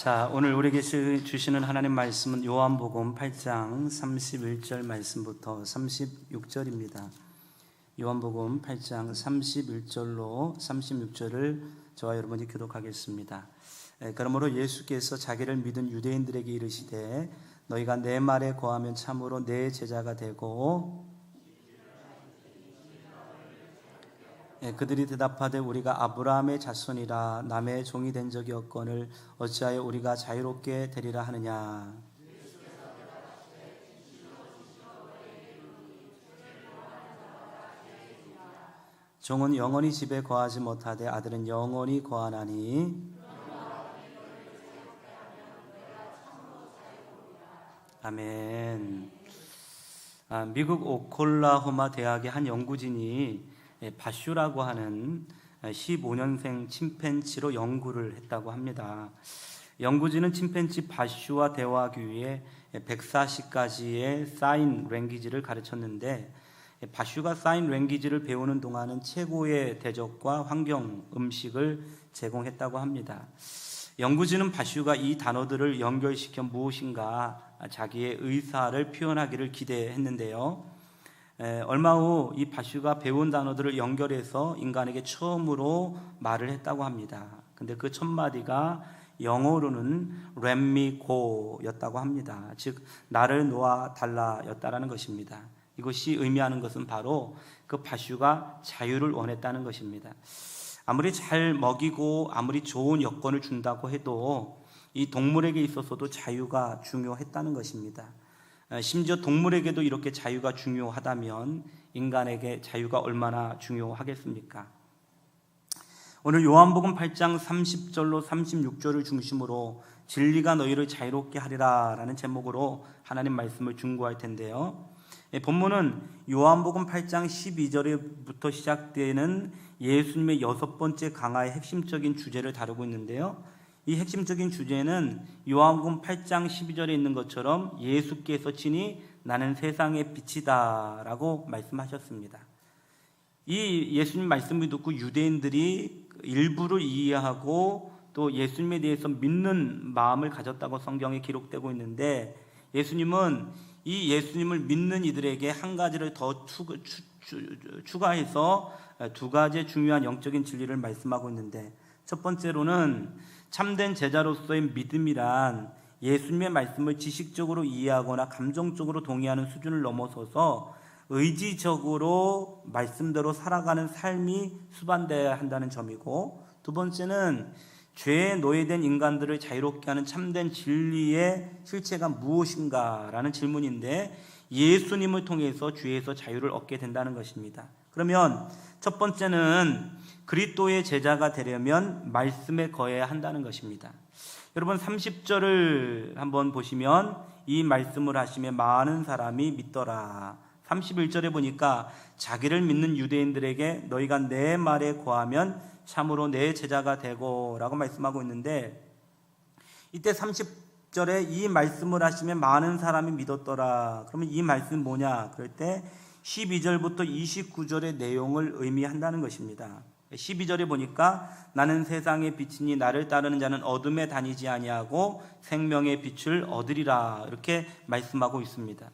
자, 오늘 우리에게 주시는 하나님 말씀은 요한복음 8장 31절 말씀부터 36절입니다. 요한복음 8장 31절로 36절을 저와 여러분이 교독하겠습니다. 그러므로 예수께서 자기를 믿은 유대인들에게 이르시되 너희가 내 말에 거하면 참으로 내 제자가 되고, 그들이 대답하되 우리가 아브라함의 자손이라 남의 종이 된 적이 없거늘 어찌하여 우리가 자유롭게 되리라 하느냐. 종은 영원히 집에 거하지 못하되 아들은 영원히 거하나니. 아멘. 미국 오클라호마 대학의 한 연구진이 바슈라고 하는 15년생 침팬지로 연구를 했다고 합니다. 연구진은 침팬지 바슈와 대화하기 위해 140가지의 사인 랭귀지를 가르쳤는데, 바슈가 사인 랭귀지를 배우는 동안은 최고의 대접과 환경, 음식을 제공했다고 합니다. 연구진은 바슈가 이 단어들을 연결시켜 무엇인가 자기의 의사를 표현하기를 기대했는데요. 얼마 후 이 바슈가 배운 단어들을 연결해서 인간에게 처음으로 말을 했다고 합니다. 근데 그 첫 마디가 영어로는 Let me go 였다고 합니다. 즉 나를 놓아 달라 였다라는 것입니다. 이것이 의미하는 것은 바로 그 바슈가 자유를 원했다는 것입니다. 아무리 잘 먹이고 아무리 좋은 여건을 준다고 해도 이 동물에게 있어서도 자유가 중요했다는 것입니다. 심지어 동물에게도 이렇게 자유가 중요하다면 인간에게 자유가 얼마나 중요하겠습니까? 오늘 요한복음 8장 30절로 36절을 중심으로 진리가 너희를 자유롭게 하리라 라는 제목으로 하나님 말씀을 중고할 텐데요. 본문은 요한복음 8장 12절부터 시작되는 예수님의 6번째 강화의 핵심적인 주제를 다루고 있는데요. 이 핵심적인 주제는 요한복음 8장 12절에 있는 것처럼 예수께서 친히 나는 세상의 빛이다 라고 말씀하셨습니다. 이 예수님 말씀을 듣고 유대인들이 일부를 이해하고 또 예수님에 대해서 믿는 마음을 가졌다고 성경에 기록되고 있는데, 예수님은 이 예수님을 믿는 이들에게 한 가지를 더 추가해서 두 가지의 중요한 영적인 진리를 말씀하고 있는데, 첫 번째로는 참된 제자로서의 믿음이란 예수님의 말씀을 지식적으로 이해하거나 감정적으로 동의하는 수준을 넘어서서 의지적으로 말씀대로 살아가는 삶이 수반되어야 한다는 점이고, 두 번째는 죄에 노예된 인간들을 자유롭게 하는 참된 진리의 실체가 무엇인가라는 질문인데, 예수님을 통해서 죄에서 자유를 얻게 된다는 것입니다. 그러면 첫 번째는 그리스도의 제자가 되려면 말씀에 거해야 한다는 것입니다. 여러분 30절을 한번 보시면 이 말씀을 하시며 많은 사람이 믿더라. 31절에 보니까 자기를 믿는 유대인들에게 너희가 내 말에 거하면 참으로 내 제자가 되고 라고 말씀하고 있는데, 이때 30절에 이 말씀을 하시며 많은 사람이 믿었더라. 그러면 이 말씀은 뭐냐? 그럴 때 12절부터 29절의 내용을 의미한다는 것입니다. 12절에 보니까 나는 세상의 빛이니 나를 따르는 자는 어둠에 다니지 아니하고 생명의 빛을 얻으리라 이렇게 말씀하고 있습니다.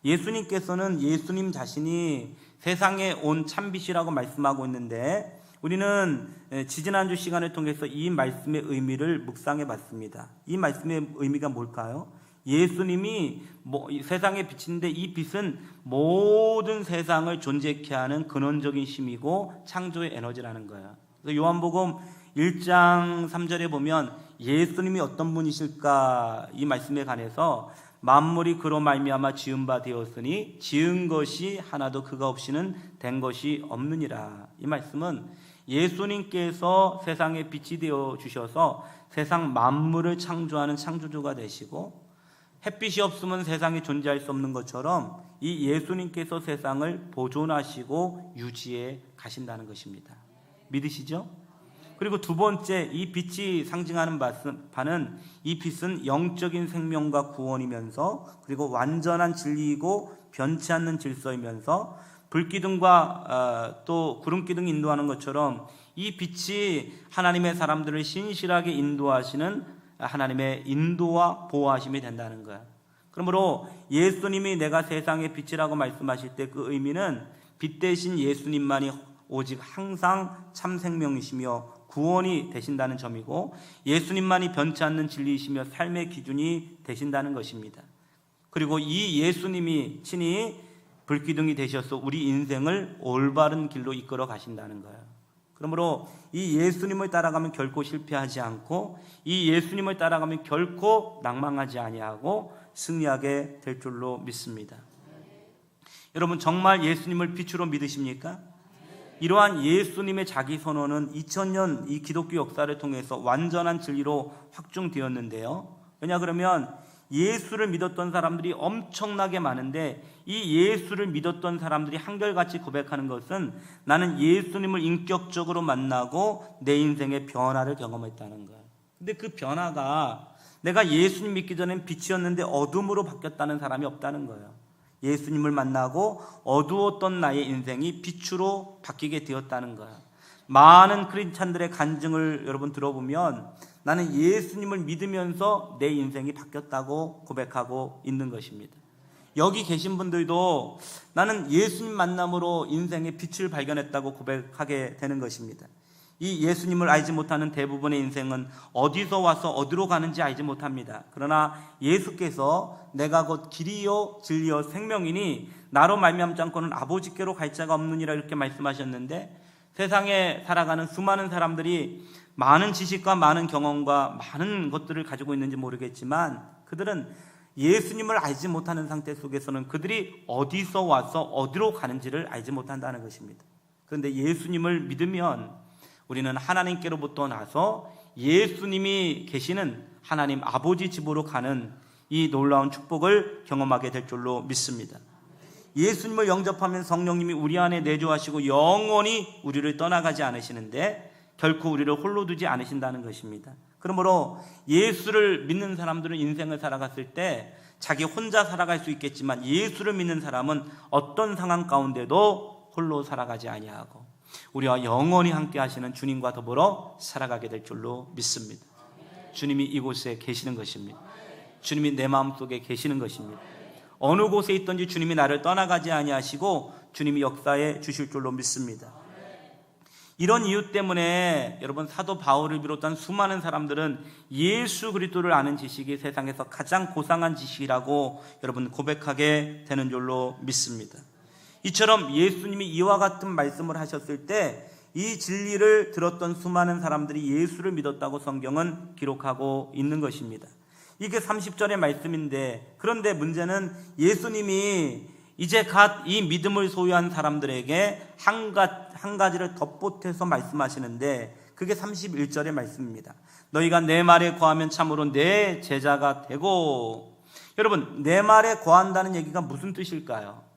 예수님께서는 예수님 자신이 세상에 온 참빛이라고 말씀하고 있는데, 우리는 지지난주 시간을 통해서 이 말씀의 의미를 묵상해 봤습니다. 이 말씀의 의미가 뭘까요? 예수님이 세상의 빛인데 이 빛은 모든 세상을 존재케 하는 근원적인 힘이고 창조의 에너지라는 거예요. 그래서 요한복음 1장 3절에 보면 예수님이 어떤 분이실까 이 말씀에 관해서 만물이 그로 말미암아 지은 바 되었으니 지은 것이 하나도 그가 없이는 된 것이 없느니라. 이 말씀은 예수님께서 세상에 빛이 되어 주셔서 세상 만물을 창조하는 창조주가 되시고, 햇빛이 없으면 세상이 존재할 수 없는 것처럼 이 예수님께서 세상을 보존하시고 유지해 가신다는 것입니다. 믿으시죠? 그리고 두 번째, 이 빛이 상징하는 바는 이 빛은 영적인 생명과 구원이면서, 그리고 완전한 진리이고 변치 않는 질서이면서, 불기둥과 또 구름기둥이 인도하는 것처럼 이 빛이 하나님의 사람들을 신실하게 인도하시는 하나님의 인도와 보호하심이 된다는 거예요. 그러므로 예수님이 내가 세상의 빛이라고 말씀하실 때 그 의미는 빛 대신 예수님만이 오직 항상 참 생명이시며 구원이 되신다는 점이고, 예수님만이 변치 않는 진리이시며 삶의 기준이 되신다는 것입니다. 그리고 이 예수님이 친히 불기둥이 되셔서 우리 인생을 올바른 길로 이끌어 가신다는 거예요. 그러므로 이 예수님을 따라가면 결코 실패하지 않고, 이 예수님을 따라가면 결코 낭망하지 아니하고 승리하게 될 줄로 믿습니다. 여러분, 정말 예수님을 빛으로 믿으십니까? 이러한 예수님의 자기 선언은 2000년 이 기독교 역사를 통해서 완전한 진리로 확증되었는데요. 왜냐 그러면 예수를 믿었던 사람들이 엄청나게 많은데, 이 예수를 믿었던 사람들이 한결같이 고백하는 것은 나는 예수님을 인격적으로 만나고 내 인생의 변화를 경험했다는 거예요. 근데 그 변화가 내가 예수님 믿기 전엔 빛이었는데 어둠으로 바뀌었다는 사람이 없다는 거예요. 예수님을 만나고 어두웠던 나의 인생이 빛으로 바뀌게 되었다는 거예요. 많은 크리스찬들의 간증을 여러분 들어보면 나는 예수님을 믿으면서 내 인생이 바뀌었다고 고백하고 있는 것입니다. 여기 계신 분들도 나는 예수님 만남으로 인생의 빛을 발견했다고 고백하게 되는 것입니다. 이 예수님을 알지 못하는 대부분의 인생은 어디서 와서 어디로 가는지 알지 못합니다. 그러나 예수께서 내가 곧 길이요 진리요 생명이니 나로 말미암지 않고는 아버지께로 갈 자가 없느니라 이렇게 말씀하셨는데, 세상에 살아가는 수많은 사람들이 많은 지식과 많은 경험과 많은 것들을 가지고 있는지 모르겠지만 그들은 예수님을 알지 못하는 상태 속에서는 그들이 어디서 와서 어디로 가는지를 알지 못한다는 것입니다. 그런데 예수님을 믿으면 우리는 하나님께로부터 나서 예수님이 계시는 하나님 아버지 집으로 가는 이 놀라운 축복을 경험하게 될 줄로 믿습니다. 예수님을 영접하면 성령님이 우리 안에 내주하시고 영원히 우리를 떠나가지 않으시는데 결코 우리를 홀로 두지 않으신다는 것입니다. 그러므로 예수를 믿는 사람들은 인생을 살아갔을 때 자기 혼자 살아갈 수 있겠지만, 예수를 믿는 사람은 어떤 상황 가운데도 홀로 살아가지 아니하고 우리와 영원히 함께 하시는 주님과 더불어 살아가게 될 줄로 믿습니다. 주님이 이곳에 계시는 것입니다. 주님이 내 마음속에 계시는 것입니다. 어느 곳에 있든지 주님이 나를 떠나가지 아니하시고 주님이 역사해 주실 줄로 믿습니다. 이런 이유 때문에 여러분, 사도 바울을 비롯한 수많은 사람들은 예수 그리스도를 아는 지식이 세상에서 가장 고상한 지식이라고 여러분 고백하게 되는 줄로 믿습니다. 이처럼 예수님이 이와 같은 말씀을 하셨을 때 이 진리를 들었던 수많은 사람들이 예수를 믿었다고 성경은 기록하고 있는 것입니다. 이게 30절의 말씀인데, 그런데 문제는 예수님이 이제 갓 이 믿음을 소유한 사람들에게 한 가지를 덧보태서 말씀하시는데, 그게 31절의 말씀입니다. 너희가 내 말에 거하면 참으로 내 제자가 되고. 여러분, 내 말에 거한다는 얘기가 무슨 뜻일까요?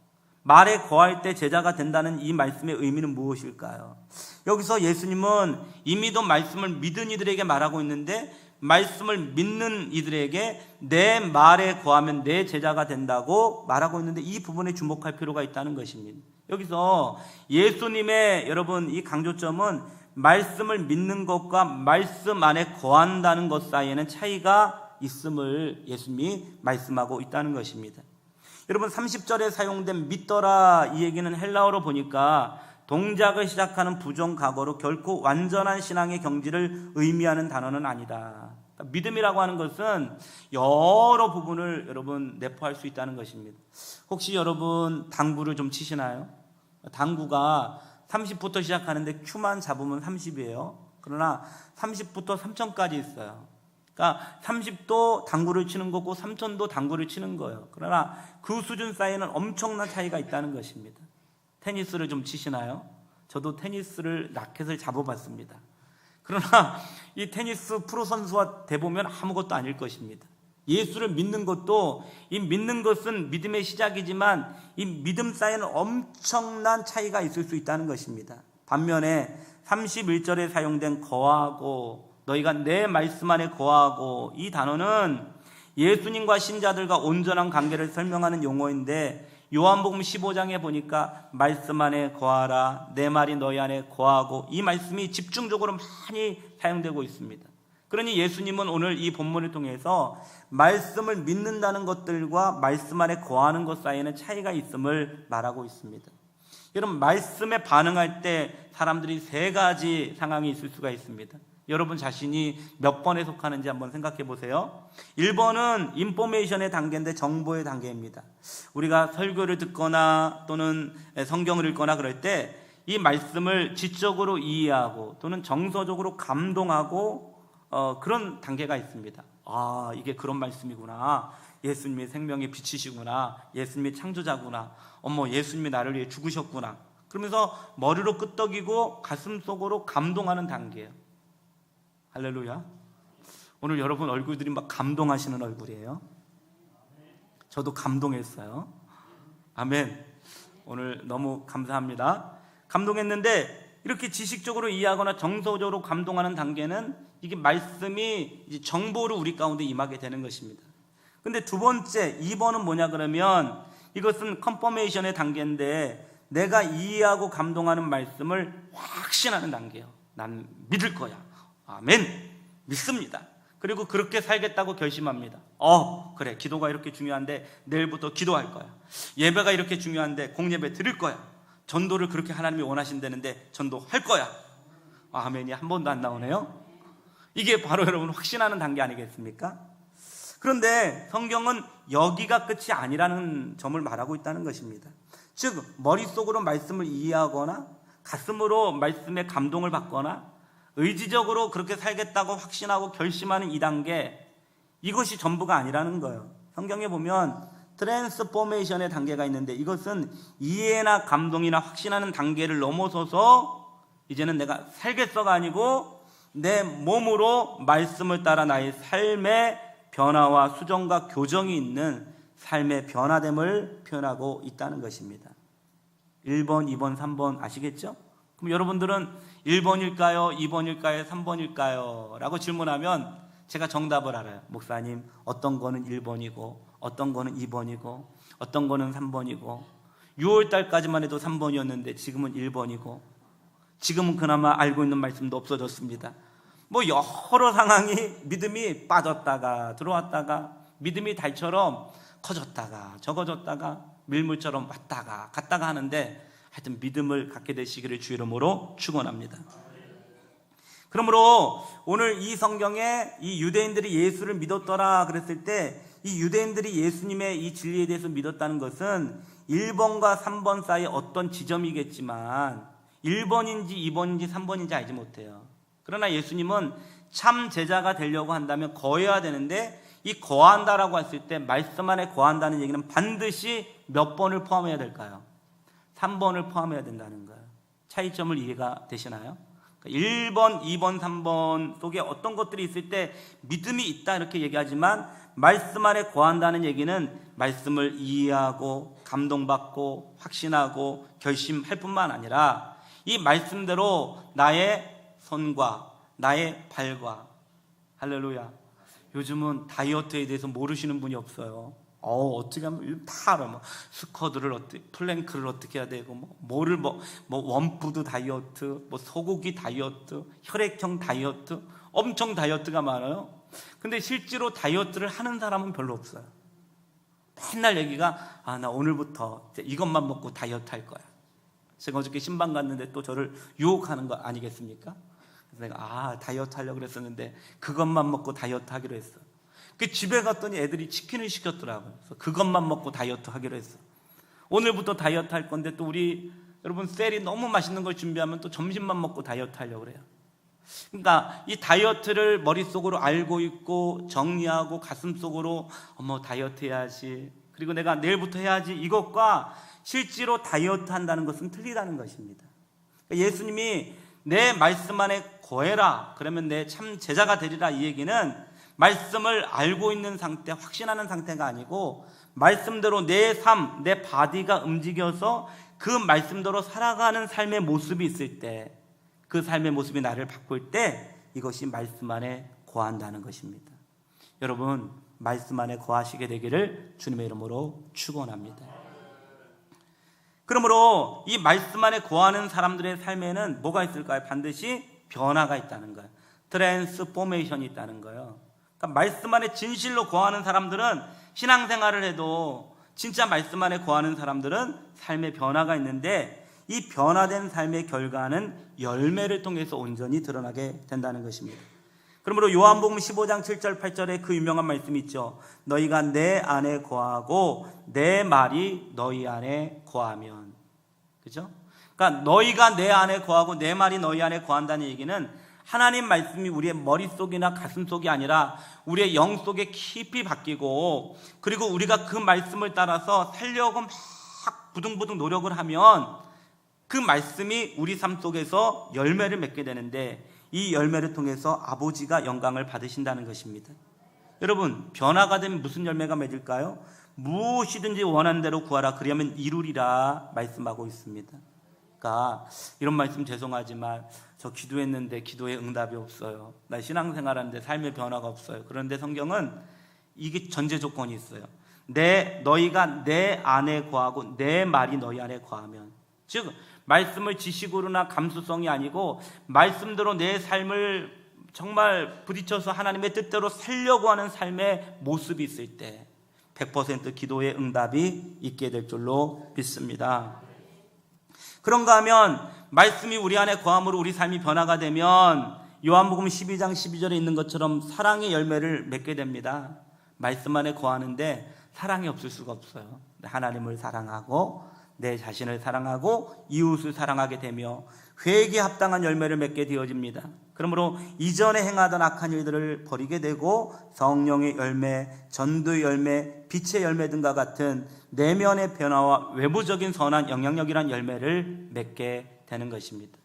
말에 거할 때 제자가 된다는 이 말씀의 의미는 무엇일까요? 여기서 예수님은 이미도 말씀을 믿은 이들에게 말하고 있는데, 말씀을 믿는 이들에게 내 말에 거하면 내 제자가 된다고 말하고 있는데, 이 부분에 주목할 필요가 있다는 것입니다. 여기서 예수님의 여러분 이 강조점은 말씀을 믿는 것과 말씀 안에 거한다는 것 사이에는 차이가 있음을 예수님이 말씀하고 있다는 것입니다. 여러분, 30절에 사용된 믿더라, 이 얘기는 헬라어로 보니까 동작을 시작하는 부정과거로 결코 완전한 신앙의 경지를 의미하는 단어는 아니다. 그러니까 믿음이라고 하는 것은 여러 부분을 여러분 내포할 수 있다는 것입니다. 혹시 여러분 당구를 좀 치시나요? 당구가 30부터 시작하는데 큐만 잡으면 30이에요. 그러나 30부터 3000까지 있어요. 그러니까 30도 당구를 치는 거고 3000도 당구를 치는 거예요. 그러나 그 수준 사이에는 엄청난 차이가 있다는 것입니다. 테니스를 좀 치시나요? 저도 테니스를 라켓을 잡아봤습니다. 그러나 이 테니스 프로 선수와 대보면 아무것도 아닐 것입니다. 예수를 믿는 것도, 이 믿는 것은 믿음의 시작이지만 이 믿음 사이에는 엄청난 차이가 있을 수 있다는 것입니다. 반면에 31절에 사용된 거하고, 너희가 내 말씀 안에 거하고, 이 단어는 예수님과 신자들과 온전한 관계를 설명하는 용어인데, 요한복음 15장에 보니까 말씀 안에 거하라, 내 말이 너희 안에 거하고, 이 말씀이 집중적으로 많이 사용되고 있습니다. 그러니 예수님은 오늘 이 본문을 통해서 말씀을 믿는다는 것들과 말씀 안에 거하는 것 사이에는 차이가 있음을 말하고 있습니다. 여러분, 말씀에 반응할 때 사람들이 세 가지 상황이 있을 수가 있습니다. 여러분 자신이 몇 번에 속하는지 한번 생각해 보세요. 1번은 인포메이션의 단계인데 정보의 단계입니다. 우리가 설교를 듣거나 또는 성경을 읽거나 그럴 때 이 말씀을 지적으로 이해하고 또는 정서적으로 감동하고 그런 단계가 있습니다. 아, 이게 그런 말씀이구나. 예수님이 생명의 빛이시구나. 예수님이 창조자구나. 어머, 예수님이 나를 위해 죽으셨구나. 그러면서 머리로 끄떡이고 가슴속으로 감동하는 단계예요. 할렐루야. 오늘 여러분 얼굴들이 막 감동하시는 얼굴이에요. 저도 감동했어요. 아멘. 오늘 너무 감사합니다. 감동했는데 이렇게 지식적으로 이해하거나 정서적으로 감동하는 단계는 이게 말씀이 이제 정보로 우리 가운데 임하게 되는 것입니다. 근데 두 번째 2번은 뭐냐 그러면 이것은 컨퍼메이션의 단계인데 내가 이해하고 감동하는 말씀을 확신하는 단계예요. 난 믿을 거야. 아멘. 믿습니다. 그리고 그렇게 살겠다고 결심합니다. 그래, 기도가 이렇게 중요한데 내일부터 기도할 거야. 예배가 이렇게 중요한데 공예배 드릴 거야. 전도를 그렇게 하나님이 원하신다는데 전도할 거야. 아멘이 한 번도 안 나오네요. 이게 바로 여러분 확신하는 단계 아니겠습니까? 그런데 성경은 여기가 끝이 아니라는 점을 말하고 있다는 것입니다. 즉 머릿속으로 말씀을 이해하거나 가슴으로 말씀에 감동을 받거나 의지적으로 그렇게 살겠다고 확신하고 결심하는 이 단계, 이것이 전부가 아니라는 거예요. 성경에 보면 트랜스포메이션의 단계가 있는데 이것은 이해나 감동이나 확신하는 단계를 넘어서서 이제는 내가 살겠어가 아니고 내 몸으로 말씀을 따라 나의 삶의 변화와 수정과 교정이 있는 삶의 변화됨을 표현하고 있다는 것입니다. 1번, 2번, 3번 아시겠죠? 그럼 여러분들은 1번일까요? 2번일까요? 3번일까요? 라고 질문하면 제가 정답을 알아요. 목사님, 어떤 거는 1번이고 어떤 거는 2번이고 어떤 거는 3번이고 6월달까지만 해도 3번이었는데 지금은 1번이고 지금은 그나마 알고 있는 말씀도 없어졌습니다. 뭐 여러 상황이 믿음이 빠졌다가 들어왔다가 믿음이 달처럼 커졌다가 적어졌다가 밀물처럼 왔다가 갔다가 하는데 하여튼 믿음을 갖게 되시기를 주 이름으로 축원합니다. 그러므로 오늘 이 성경에 이 유대인들이 예수를 믿었더라 그랬을 때 이 유대인들이 예수님의 이 진리에 대해서 믿었다는 것은 1번과 3번 사이 어떤 지점이겠지만 1번인지 2번인지 3번인지 알지 못해요. 그러나 예수님은 참 제자가 되려고 한다면 거해야 되는데 이 거한다라고 했을 때 말씀 안에 거한다는 얘기는 반드시 몇 번을 포함해야 될까요? 3번을 포함해야 된다는 거예요. 차이점을 이해가 되시나요? 1번, 2번, 3번 속에 어떤 것들이 있을 때 믿음이 있다 이렇게 얘기하지만 말씀 안에 거한다는 얘기는 말씀을 이해하고 감동받고 확신하고 결심할 뿐만 아니라 이 말씀대로 나의 손과 나의 발과, 할렐루야, 요즘은 다이어트에 대해서 모르시는 분이 없어요. 어떻게 하면 다 알아. 뭐 스쿼드를 어떻게, 플랭크를 어떻게 해야 되고, 뭐 원푸드 다이어트, 뭐 소고기 다이어트, 혈액형 다이어트, 엄청 다이어트가 많아요. 근데 실제로 다이어트를 하는 사람은 별로 없어요. 맨날 얘기가 나 오늘부터 이것만 먹고 다이어트 할 거야. 제가 어저께 신방 갔는데 또 저를 유혹하는 거 아니겠습니까? 그래서 내가 다이어트 하려고 그랬었는데 그것만 먹고 다이어트 하기로 했어. 그 집에 갔더니 애들이 치킨을 시켰더라고요. 그래서 그것만 먹고 다이어트 하기로 했어. 오늘부터 다이어트 할 건데 또 우리 여러분 셀이 너무 맛있는 걸 준비하면 또 점심만 먹고 다이어트 하려고 그래요. 그러니까 이 다이어트를 머릿속으로 알고 있고 정리하고 가슴속으로 다이어트 해야지, 그리고 내가 내일부터 해야지, 이것과 실제로 다이어트 한다는 것은 틀리다는 것입니다. 그러니까 예수님이 내 말씀 안에 거해라 그러면 내 참 제자가 되리라, 이 얘기는 말씀을 알고 있는 상태, 확신하는 상태가 아니고 말씀대로 내 삶, 내 바디가 움직여서 그 말씀대로 살아가는 삶의 모습이 있을 때, 그 삶의 모습이 나를 바꿀 때 이것이 말씀 안에 거한다는 것입니다. 여러분, 말씀 안에 거하시게 되기를 주님의 이름으로 축원합니다. 그러므로 이 말씀 안에 거하는 사람들의 삶에는 뭐가 있을까요? 반드시 변화가 있다는 거예요. 트랜스포메이션이 있다는 거예요. 그러니까 말씀 안에 진실로 거하는 사람들은 신앙생활을 해도 진짜 말씀 안에 거하는 사람들은 삶의 변화가 있는데 이 변화된 삶의 결과는 열매를 통해서 온전히 드러나게 된다는 것입니다. 그러므로 요한복음 15장 7절 8절에 그 유명한 말씀이 있죠. 너희가 내 안에 거하고 내 말이 너희 안에 거하면. 그죠? 그러니까 너희가 내 안에 거하고 내 말이 너희 안에 거한다는 얘기는 하나님 말씀이 우리의 머릿속이나 가슴속이 아니라 우리의 영속에 깊이 박히고 그리고 우리가 그 말씀을 따라서 살려고 막 부둥부둥 노력을 하면 그 말씀이 우리 삶 속에서 열매를 맺게 되는데 이 열매를 통해서 아버지가 영광을 받으신다는 것입니다. 여러분, 변화가 되면 무슨 열매가 맺을까요? 무엇이든지 원하는 대로 구하라 그리하면 이루리라 말씀하고 있습니다. 그러니까 이런 말씀 죄송하지만 저 기도했는데 기도에 응답이 없어요. 나 신앙생활하는데 삶의 변화가 없어요. 그런데 성경은 이게 전제 조건이 있어요. 너희가 내 안에 거하고 내 말이 너희 안에 거하면, 즉 말씀을 지식으로나 감수성이 아니고 말씀대로 내 삶을 정말 부딪혀서 하나님의 뜻대로 살려고 하는 삶의 모습이 있을 때 100% 기도의 응답이 있게 될 줄로 믿습니다. 그런가 하면 말씀이 우리 안에 거함으로 우리 삶이 변화가 되면 요한복음 12장 12절에 있는 것처럼 사랑의 열매를 맺게 됩니다. 말씀 안에 거하는데 사랑이 없을 수가 없어요. 하나님을 사랑하고 내 자신을 사랑하고 이웃을 사랑하게 되며 회개에 합당한 열매를 맺게 되어집니다. 그러므로 이전에 행하던 악한 일들을 버리게 되고 성령의 열매, 전도의 열매, 빛의 열매 등과 같은 내면의 변화와 외부적인 선한 영향력이란 열매를 맺게 되는 것입니다.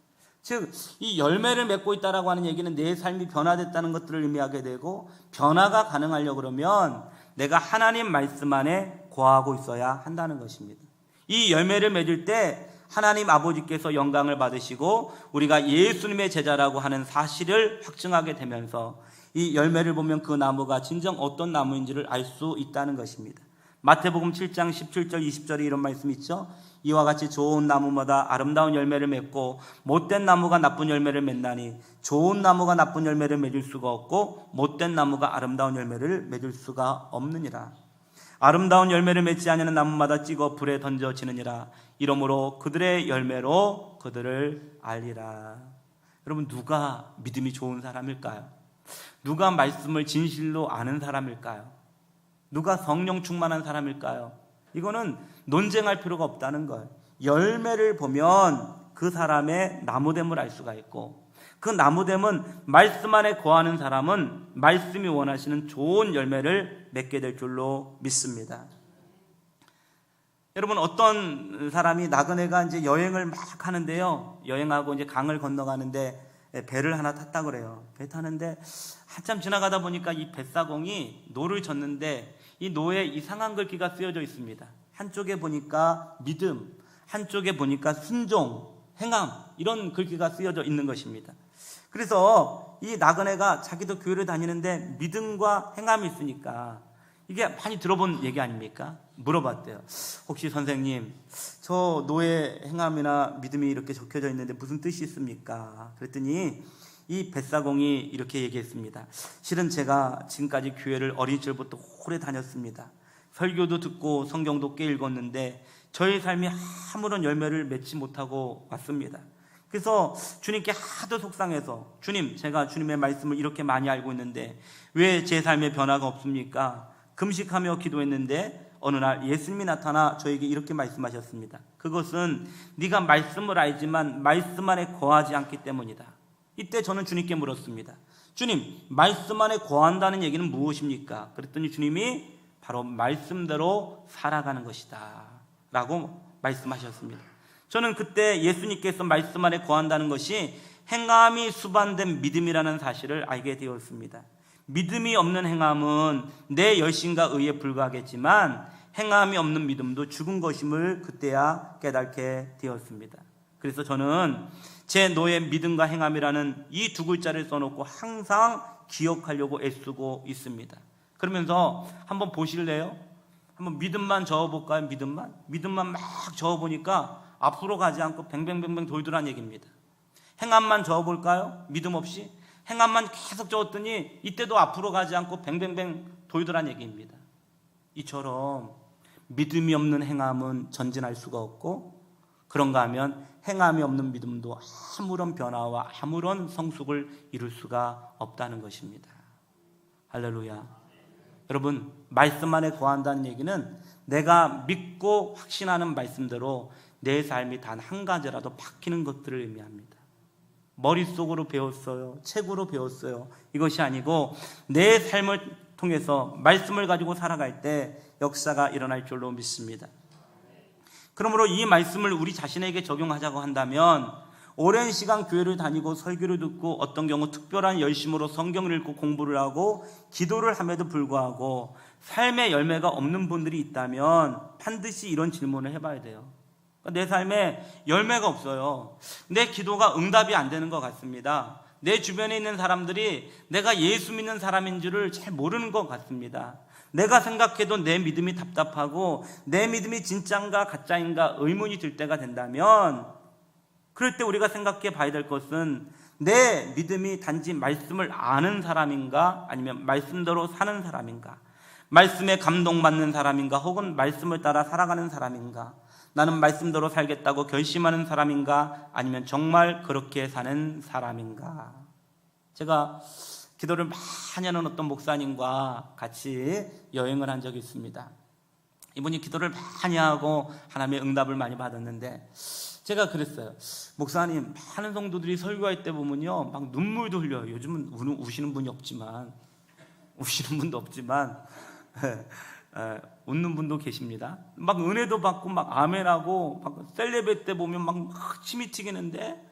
즉, 이 열매를 맺고 있다라고 하는 얘기는 내 삶이 변화됐다는 것들을 의미하게 되고 변화가 가능하려고 그러면 내가 하나님 말씀 안에 거하고 있어야 한다는 것입니다. 이 열매를 맺을 때 하나님 아버지께서 영광을 받으시고 우리가 예수님의 제자라고 하는 사실을 확증하게 되면서 이 열매를 보면 그 나무가 진정 어떤 나무인지를 알 수 있다는 것입니다. 마태복음 7장 17절 20절에 이런 말씀이 있죠. 이와 같이 좋은 나무마다 아름다운 열매를 맺고 못된 나무가 나쁜 열매를 맺나니 좋은 나무가 나쁜 열매를 맺을 수가 없고 못된 나무가 아름다운 열매를 맺을 수가 없느니라. 아름다운 열매를 맺지 아니하는 나무마다 찍어 불에 던져지느니라. 이러므로 그들의 열매로 그들을 알리라. 여러분, 누가 믿음이 좋은 사람일까요? 누가 말씀을 진실로 아는 사람일까요? 누가 성령 충만한 사람일까요? 이거는 논쟁할 필요가 없다는 거예요. 열매를 보면 그 사람의 나무됨을 알 수가 있고 그 나무됨은 말씀 안에 거하는 사람은 말씀이 원하시는 좋은 열매를 맺게 될 줄로 믿습니다. 여러분, 어떤 사람이 나그네가 이제 여행을 막 하는데요. 여행하고 이제 강을 건너가는데 배를 하나 탔다 그래요. 배 타는데 한참 지나가다 보니까 이 뱃사공이 노를 젓는데 이 노에 이상한 글귀가 쓰여져 있습니다. 한쪽에 보니까 믿음, 한쪽에 보니까 순종, 행함, 이런 글귀가 쓰여져 있는 것입니다. 그래서 이 나그네가 자기도 교회를 다니는데 믿음과 행함이 있으니까 이게 많이 들어본 얘기 아닙니까? 물어봤대요. 혹시 선생님, 저 노예 행함이나 믿음이 이렇게 적혀져 있는데 무슨 뜻이 있습니까? 그랬더니 이 뱃사공이 이렇게 얘기했습니다. 실은 제가 지금까지 교회를 어린 시절부터 오래 다녔습니다. 설교도 듣고 성경도 꽤 읽었는데 저의 삶이 아무런 열매를 맺지 못하고 왔습니다. 그래서 주님께 하도 속상해서 주님, 제가 주님의 말씀을 이렇게 많이 알고 있는데 왜 제 삶에 변화가 없습니까? 금식하며 기도했는데 어느 날 예수님이 나타나 저에게 이렇게 말씀하셨습니다. 그것은 네가 말씀을 알지만 말씀 안에 거하지 않기 때문이다. 이때 저는 주님께 물었습니다. 주님, 말씀 안에 거한다는 얘기는 무엇입니까? 그랬더니 주님이 바로 말씀대로 살아가는 것이다 라고 말씀하셨습니다. 저는 그때 예수님께서 말씀 안에 거한다는 것이 행함이 수반된 믿음이라는 사실을 알게 되었습니다. 믿음이 없는 행함은 내 열심과 의에 불과하겠지만 행함이 없는 믿음도 죽은 것임을 그때야 깨닫게 되었습니다. 그래서 저는 제 노예 믿음과 행함이라는 이 두 글자를 써놓고 항상 기억하려고 애쓰고 있습니다. 그러면서 한번 보실래요? 한번 믿음만 적어볼까요? 믿음만 막 적어보니까 앞으로 가지 않고 뱅뱅뱅뱅 돌더란 얘기입니다. 행함만 적어볼까요? 믿음 없이 행함만 계속 적었더니 이때도 앞으로 가지 않고 뱅뱅뱅 돌더란 얘기입니다. 이처럼 믿음이 없는 행함은 전진할 수가 없고, 그런가 하면 행함이 없는 믿음도 아무런 변화와 아무런 성숙을 이룰 수가 없다는 것입니다. 할렐루야. 여러분, 말씀 안에 거한다는 얘기는 내가 믿고 확신하는 말씀대로 내 삶이 단 한 가지라도 바뀌는 것들을 의미합니다. 머릿속으로 배웠어요, 책으로 배웠어요, 이것이 아니고 내 삶을 통해서 말씀을 가지고 살아갈 때 역사가 일어날 줄로 믿습니다. 그러므로 이 말씀을 우리 자신에게 적용하자고 한다면, 오랜 시간 교회를 다니고 설교를 듣고 어떤 경우 특별한 열심으로 성경을 읽고 공부를 하고 기도를 함에도 불구하고 삶의 열매가 없는 분들이 있다면 반드시 이런 질문을 해봐야 돼요. 내 삶에 열매가 없어요. 내 기도가 응답이 안 되는 것 같습니다. 내 주변에 있는 사람들이 내가 예수 믿는 사람인 줄을 잘 모르는 것 같습니다. 내가 생각해도 내 믿음이 답답하고 내 믿음이 진짜인가 가짜인가 의문이 들 때가 된다면, 그럴 때 우리가 생각해 봐야 될 것은 내 믿음이 단지 말씀을 아는 사람인가, 아니면 말씀대로 사는 사람인가, 말씀에 감동받는 사람인가, 혹은 말씀을 따라 살아가는 사람인가, 나는 말씀대로 살겠다고 결심하는 사람인가, 아니면 정말 그렇게 사는 사람인가. 제가 기도를 많이 하는 어떤 목사님과 같이 여행을 한 적이 있습니다. 이분이 기도를 많이 하고 하나님의 응답을 많이 받았는데, 제가 그랬어요. 목사님, 많은 성도들이 설교할 때 보면요, 막 눈물도 흘려요. 요즘은 우시는 분이 없지만, 웃는 분도 계십니다. 막 은혜도 받고 막 아멘하고 막 셀레브레 때 보면 막 침이 튀기는데,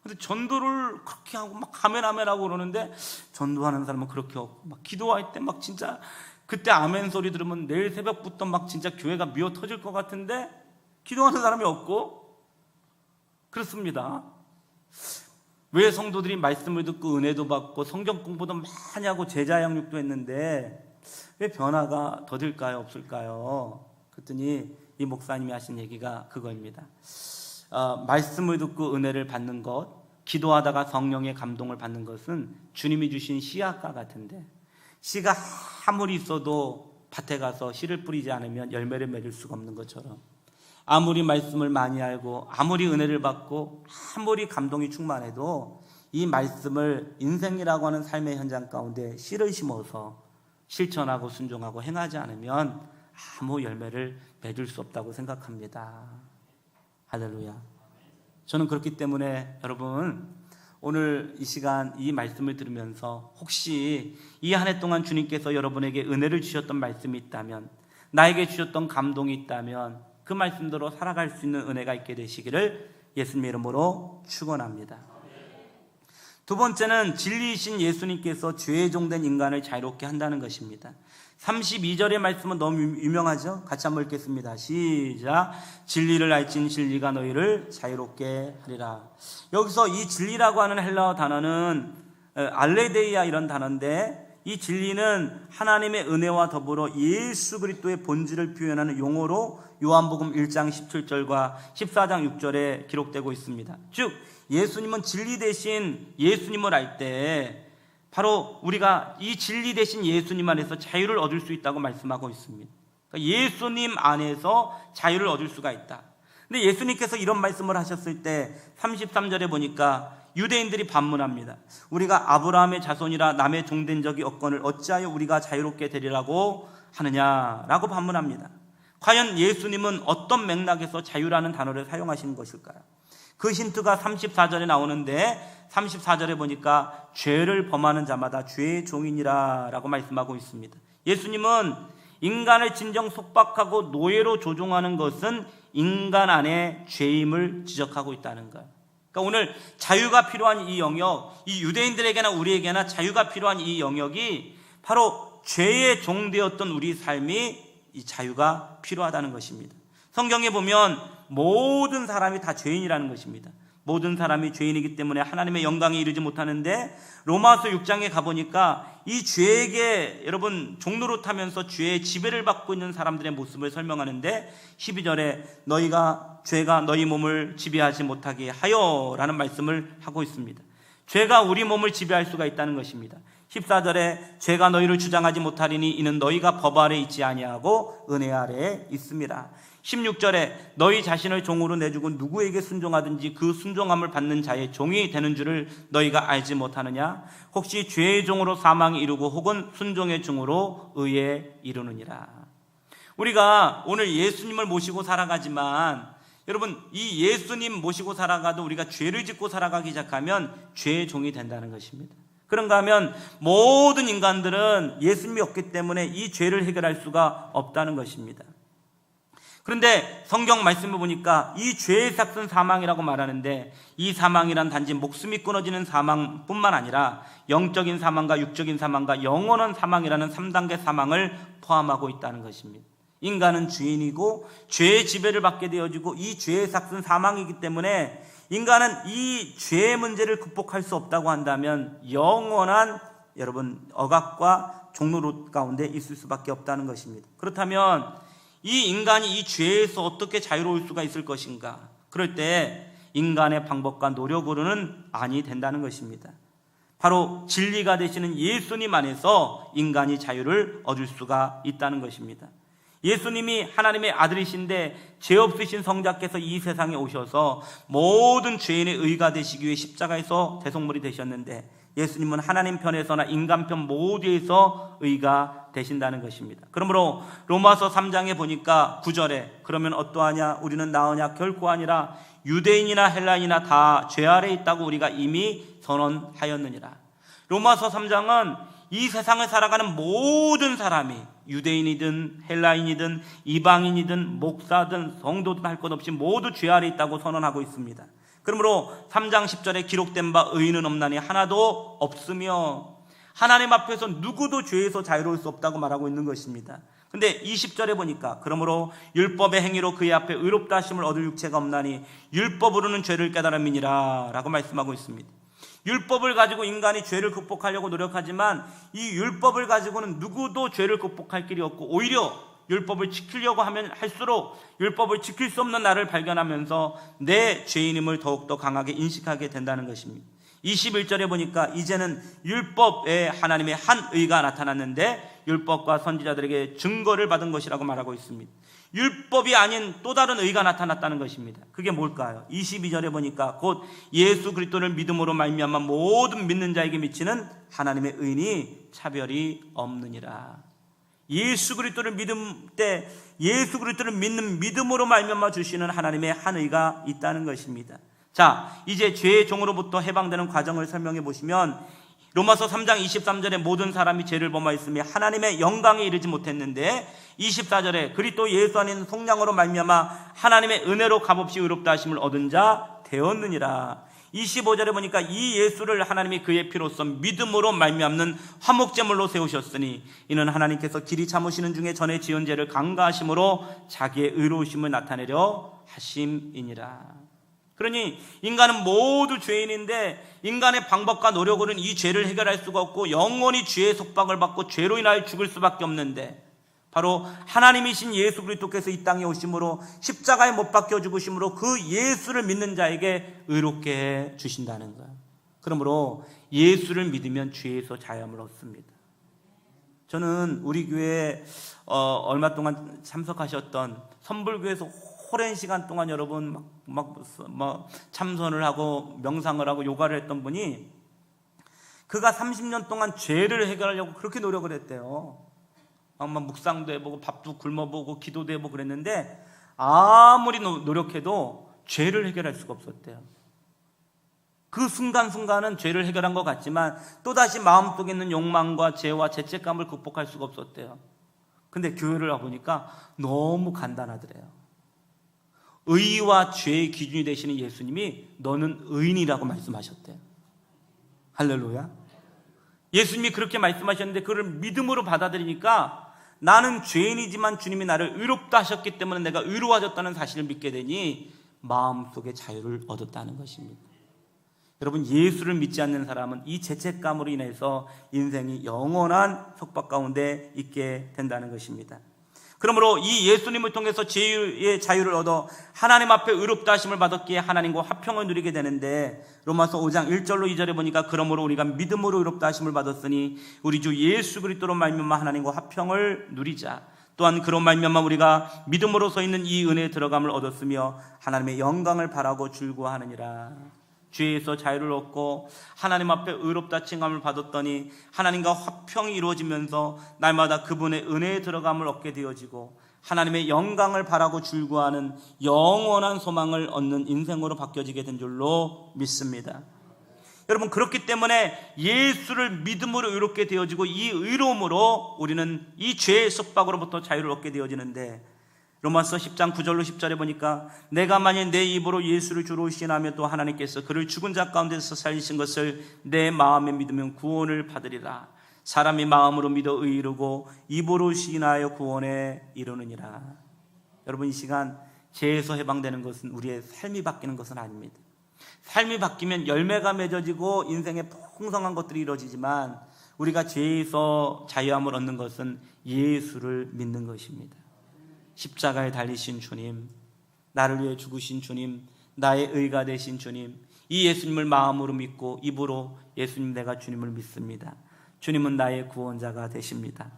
근데 전도를 그렇게 하고 막 아멘하고 그러는데, 전도하는 사람은 그렇게 없고, 막 기도할 때 막 진짜 그때 아멘 소리 들으면 내일 새벽부터 막 진짜 교회가 미어 터질 것 같은데 기도하는 사람이 없고 그렇습니다. 왜 성도들이 말씀을 듣고 은혜도 받고 성경 공부도 많이 하고 제자 양육도 했는데 왜 변화가 더딜까요? 없을까요? 그랬더니 이 목사님이 하신 얘기가 그거입니다. 말씀을 듣고 은혜를 받는 것, 기도하다가 성령의 감동을 받는 것은 주님이 주신 씨앗과 같은데, 씨가 아무리 있어도 밭에 가서 씨를 뿌리지 않으면 열매를 맺을 수가 없는 것처럼, 아무리 말씀을 많이 알고 아무리 은혜를 받고 아무리 감동이 충만해도 이 말씀을 인생이라고 하는 삶의 현장 가운데 씨를 심어서 실천하고 순종하고 행하지 않으면 아무 열매를 맺을 수 없다고 생각합니다. 할렐루야. 저는 그렇기 때문에 여러분, 오늘 이 시간 이 말씀을 들으면서 혹시 이 한 해 동안 주님께서 여러분에게 은혜를 주셨던 말씀이 있다면, 나에게 주셨던 감동이 있다면 그 말씀대로 살아갈 수 있는 은혜가 있게 되시기를 예수님의 이름으로 축원합니다. 두 번째는 진리이신 예수님께서 죄의 종된 인간을 자유롭게 한다는 것입니다. 32절의 말씀은 너무 유명하죠? 같이 한번 읽겠습니다. 시작. 진리를 알진 진리가 너희를 자유롭게 하리라. 여기서 이 진리라고 하는 헬라어 단어는 알레데이아 이런 단어인데, 이 진리는 하나님의 은혜와 더불어 예수 그리스도의 본질을 표현하는 용어로 요한복음 1장 17절과 14장 6절에 기록되고 있습니다. 즉 예수님은 진리 대신 예수님을 알 때 바로 우리가 이 진리 대신 예수님 안에서 자유를 얻을 수 있다고 말씀하고 있습니다. 그러니까 예수님 안에서 자유를 얻을 수가 있다. 근데 예수님께서 이런 말씀을 하셨을 때 33절에 보니까 유대인들이 반문합니다. 우리가 아브라함의 자손이라 남의 종된 적이 없거늘 어찌하여 우리가 자유롭게 되리라고 하느냐라고 반문합니다. 과연 예수님은 어떤 맥락에서 자유라는 단어를 사용하신 것일까요? 그 힌트가 34절에 나오는데, 34절에 보니까 죄를 범하는 자마다 죄의 종이니라 라고 말씀하고 있습니다. 예수님은 인간을 진정 속박하고 노예로 조종하는 것은 인간 안에 죄임을 지적하고 있다는 거예요. 그러니까 오늘 자유가 필요한 이 영역, 이 유대인들에게나 우리에게나 자유가 필요한 이 영역이 바로 죄의 종되었던 우리 삶이 이 자유가 필요하다는 것입니다. 성경에 보면 모든 사람이 다 죄인이라는 것입니다. 모든 사람이 죄인이기 때문에 하나님의 영광에 이르지 못하는데, 로마서 6장에 가보니까 이 죄에게 여러분 종노릇하면서 죄의 지배를 받고 있는 사람들의 모습을 설명하는데, 12절에 죄가 너희 몸을 지배하지 못하게 하여 라는 말씀을 하고 있습니다. 죄가 우리 몸을 지배할 수가 있다는 것입니다. 14절에 죄가 너희를 주장하지 못하리니 이는 너희가 법 아래 있지 아니하고 은혜 아래에 있습니다. 16절에 너희 자신을 종으로 내주고 누구에게 순종하든지 그 순종함을 받는 자의 종이 되는 줄을 너희가 알지 못하느냐? 혹시 죄의 종으로 사망에 이르고 혹은 순종의 종으로 의에 이르느니라. 우리가 오늘 예수님을 모시고 살아가지만 여러분, 이 예수님 모시고 살아가도 우리가 죄를 짓고 살아가기 시작하면 죄의 종이 된다는 것입니다. 그런가 하면 모든 인간들은 예수님이 없기 때문에 이 죄를 해결할 수가 없다는 것입니다. 그런데 성경 말씀을 보니까 이 죄의 삭은 사망이라고 말하는데, 이 사망이란 단지 목숨이 끊어지는 사망뿐만 아니라 영적인 사망과 육적인 사망과 영원한 사망이라는 3단계 사망을 포함하고 있다는 것입니다. 인간은 주인이고 죄의 지배를 받게 되어지고 이 죄의 삭은 사망이기 때문에 인간은 이 죄의 문제를 극복할 수 없다고 한다면 영원한 여러분 억압과 종노릇 가운데 있을 수밖에 없다는 것입니다. 그렇다면 이 인간이 이 죄에서 어떻게 자유로울 수가 있을 것인가? 그럴 때 인간의 방법과 노력으로는 아니 된다는 것입니다. 바로 진리가 되시는 예수님 안에서 인간이 자유를 얻을 수가 있다는 것입니다. 예수님이 하나님의 아들이신데 죄 없으신 성자께서 이 세상에 오셔서 모든 죄인의 의가 되시기 위해 십자가에서 대속물이 되셨는데, 예수님은 하나님 편에서나 인간 편 모두에서 의가 되신다는 것입니다. 그러므로 로마서 3장에 보니까 9절에 그러면 어떠하냐? 우리는 나으냐? 결코 아니라 유대인이나 헬라인이나 다 죄 아래 있다고 우리가 이미 선언하였느니라. 로마서 3장은 이 세상을 살아가는 모든 사람이 유대인이든 헬라인이든 이방인이든 목사든 성도든 할 것 없이 모두 죄 아래 있다고 선언하고 있습니다. 그러므로 3장 10절에 기록된 바 의인은 없나니 하나도 없으며 하나님 앞에서 누구도 죄에서 자유로울 수 없다고 말하고 있는 것입니다. 근데 20절에 보니까 그러므로 율법의 행위로 그의 앞에 의롭다 하심을 얻을 육체가 없나니 율법으로는 죄를 깨달음이니라 라고 말씀하고 있습니다. 율법을 가지고 인간이 죄를 극복하려고 노력하지만 이 율법을 가지고는 누구도 죄를 극복할 길이 없고, 오히려 율법을 지키려고 하면 할수록 율법을 지킬 수 없는 나를 발견하면서 내 죄인임을 더욱더 강하게 인식하게 된다는 것입니다. 21절에 보니까 이제는 율법에 하나님의 한 의가 나타났는데 율법과 선지자들에게 증거를 받은 것이라고 말하고 있습니다. 율법이 아닌 또 다른 의가 나타났다는 것입니다. 그게 뭘까요? 22절에 보니까 곧 예수 그리스도를 믿음으로 말미암아 모든 믿는 자에게 미치는 하나님의 의인이 차별이 없느니라. 예수 그리스도를 예수 그리스도를 믿는 믿음으로 말미암아 주시는 하나님의 한 의가 있다는 것입니다. 자, 이제 죄의 종으로부터 해방되는 과정을 설명해 보시면 로마서 3장 23절에 모든 사람이 죄를 범하였으며 하나님의 영광에 이르지 못했는데, 24절에 그리스도 예수 안에 있는 속량으로 말미암아 하나님의 은혜로 값없이 의롭다 하심을 얻은 자 되었느니라. 25절에 보니까 이 예수를 하나님이 그의 피로써 믿음으로 말미암는 화목제물로 세우셨으니 이는 하나님께서 길이 참으시는 중에 전에 지은 죄를 간과하심으로 자기의 의로우심을 나타내려 하심이니라. 그러니 인간은 모두 죄인인데 인간의 방법과 노력으로는 이 죄를 해결할 수가 없고 영원히 죄의 속박을 받고 죄로 인하여 죽을 수밖에 없는데, 바로 하나님이신 예수 그리스도께서 이 땅에 오심으로 십자가에 못 박혀 죽으심으로 그 예수를 믿는 자에게 의롭게 해 주신다는 거예요. 그러므로 예수를 믿으면 죄에서 자유함을 얻습니다. 저는 우리 교회에 얼마 동안 참석하셨던 선불교에서 오랜 시간 동안 여러분 막 참선을 하고 명상을 하고 요가를 했던 분이, 그가 30년 동안 죄를 해결하려고 그렇게 노력을 했대요. 막 묵상도 해보고 밥도 굶어보고 기도도 해보고 그랬는데 아무리 노력해도 죄를 해결할 수가 없었대요. 그 순간순간은 죄를 해결한 것 같지만 또다시 마음속에 있는 욕망과 죄와 죄책감을 극복할 수가 없었대요. 근데 교회를 와보니까 너무 간단하더래요. 의와 죄의 기준이 되시는 예수님이 너는 의인이라고 말씀하셨대요. 할렐루야. 예수님이 그렇게 말씀하셨는데 그를 믿음으로 받아들이니까 나는 죄인이지만 주님이 나를 의롭다 하셨기 때문에 내가 의로워졌다는 사실을 믿게 되니 마음속에 자유를 얻었다는 것입니다. 여러분, 예수를 믿지 않는 사람은 이 죄책감으로 인해서 인생이 영원한 속박 가운데 있게 된다는 것입니다. 그러므로 이 예수님을 통해서 죄의 자유를 얻어 하나님 앞에 의롭다 하심을 받았기에 하나님과 화평을 누리게 되는데, 로마서 5장 1절로 2절에 보니까 그러므로 우리가 믿음으로 의롭다 하심을 받았으니 우리 주 예수 그리스도로 말미암아 하나님과 화평을 누리자. 또한 그런 말미암아 우리가 믿음으로서 있는 이 은혜에 들어감을 얻었으며 하나님의 영광을 바라고 즐거워하느니라. 죄에서 자유를 얻고 하나님 앞에 의롭다 칭함을 받았더니 하나님과 화평이 이루어지면서 날마다 그분의 은혜에 들어감을 얻게 되어지고 하나님의 영광을 바라고 즐거워하는 영원한 소망을 얻는 인생으로 바뀌어지게 된 줄로 믿습니다. 여러분, 그렇기 때문에 예수를 믿음으로 의롭게 되어지고 이 의로움으로 우리는 이 죄의 속박으로부터 자유를 얻게 되어지는데, 로마서 10장 9절로 10절에 보니까 내가 만일 내 입으로 예수를 주로 시인하며 또 하나님께서 그를 죽은 자 가운데서 살리신 것을 내 마음에 믿으면 구원을 받으리라. 사람이 마음으로 믿어 의에 이르고 입으로 시인하여 구원에 이르느니라. 여러분, 이 시간 죄에서 해방되는 것은 우리의 삶이 바뀌는 것은 아닙니다. 삶이 바뀌면 열매가 맺어지고 인생에 풍성한 것들이 이루어지지만 우리가 죄에서 자유함을 얻는 것은 예수를 믿는 것입니다. 십자가에 달리신 주님, 나를 위해 죽으신 주님, 나의 의가 되신 주님, 이 예수님을 마음으로 믿고 입으로 예수님 내가 주님을 믿습니다. 주님은 나의 구원자가 되십니다.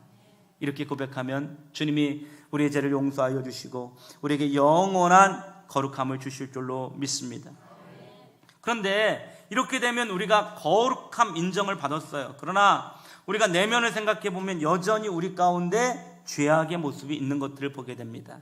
이렇게 고백하면 주님이 우리의 죄를 용서하여 주시고 우리에게 영원한 거룩함을 주실 줄로 믿습니다. 그런데 이렇게 되면 우리가 거룩함 인정을 받았어요. 그러나 우리가 내면을 생각해 보면 여전히 우리 가운데 죄악의 모습이 있는 것들을 보게 됩니다.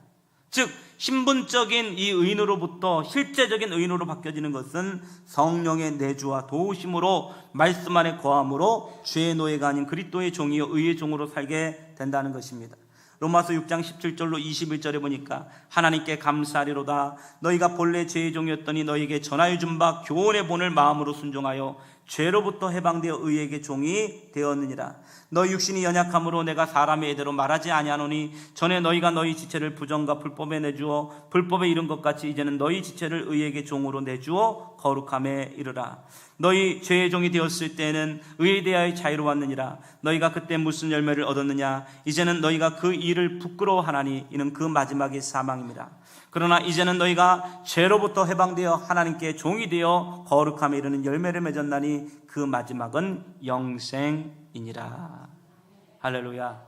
즉 신분적인 이 의인으로부터 실제적인 의인으로 바뀌어지는 것은 성령의 내주와 도우심으로 말씀 안에 거함으로 죄의 노예가 아닌 그리스도의 종이요 의의 종으로 살게 된다는 것입니다. 로마서 6장 17절로 21절에 보니까 하나님께 감사하리로다. 너희가 본래 죄의 종이었더니 너희에게 전하여 준 바 교훈의 본을 마음으로 순종하여 죄로부터 해방되어 의에게 종이 되었느니라. 너희 육신이 연약함으로 내가 사람의 예대로 말하지 아니하노니 전에 너희가 너희 지체를 부정과 불법에 내주어 불법에 이른 것 같이 이제는 너희 지체를 의에게 종으로 내주어 거룩함에 이르라. 너희 죄의 종이 되었을 때에는 의에 대하여 자유로웠느니라. 너희가 그때 무슨 열매를 얻었느냐? 이제는 너희가 그 일을 부끄러워하나니 이는 그 마지막이 사망입니다. 그러나 이제는 너희가 죄로부터 해방되어 하나님께 종이 되어 거룩함에 이르는 열매를 맺었나니 그 마지막은 영생이니라. 할렐루야.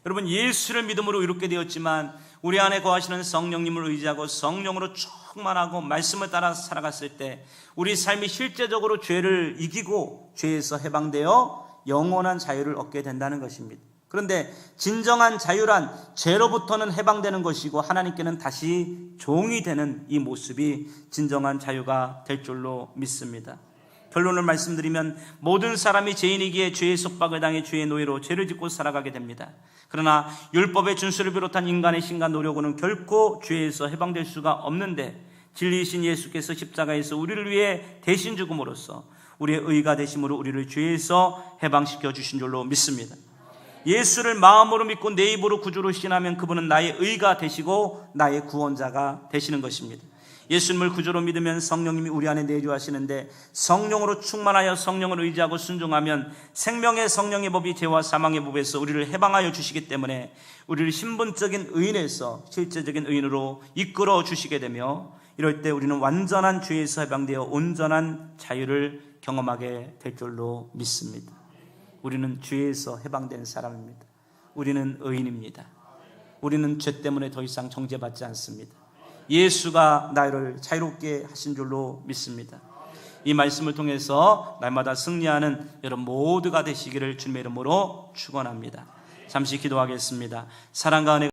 여러분, 예수를 믿음으로 이롭게 되었지만 우리 안에 거하시는 성령님을 의지하고 성령으로 충만하고 말씀을 따라 살아갔을 때 우리 삶이 실제적으로 죄를 이기고 죄에서 해방되어 영원한 자유를 얻게 된다는 것입니다. 그런데 진정한 자유란 죄로부터는 해방되는 것이고 하나님께는 다시 종이 되는 이 모습이 진정한 자유가 될 줄로 믿습니다. 결론을 말씀드리면 모든 사람이 죄인이기에 죄의 속박을 당해 죄의 노예로 죄를 짓고 살아가게 됩니다. 그러나 율법의 준수를 비롯한 인간의 신과 노력으로는 결코 죄에서 해방될 수가 없는데 진리이신 예수께서 십자가에서 우리를 위해 대신 죽음으로써 우리의 의가 되심으로 우리를 죄에서 해방시켜 주신 줄로 믿습니다. 예수를 마음으로 믿고 내 입으로 구주로 신하면 그분은 나의 의가 되시고 나의 구원자가 되시는 것입니다. 예수님을 구주로 믿으면 성령님이 우리 안에 내주하시는데 성령으로 충만하여 성령을 의지하고 순종하면 생명의 성령의 법이 죄와 사망의 법에서 우리를 해방하여 주시기 때문에 우리를 신분적인 의인에서 실제적인 의인으로 이끌어 주시게 되며 이럴 때 우리는 완전한 죄에서 해방되어 온전한 자유를 경험하게 될 줄로 믿습니다. 우리는 죄에서 해방된 사람입니다. 우리는 의인입니다. 우리는 죄 때문에 더 이상 정죄받지 않습니다. 예수가 나를 자유롭게 하신 줄로 믿습니다. 이 말씀을 통해서 날마다 승리하는 여러분 모두가 되시기를 주님의 이름으로 축원합니다. 잠시 기도하겠습니다. 사랑과 은혜가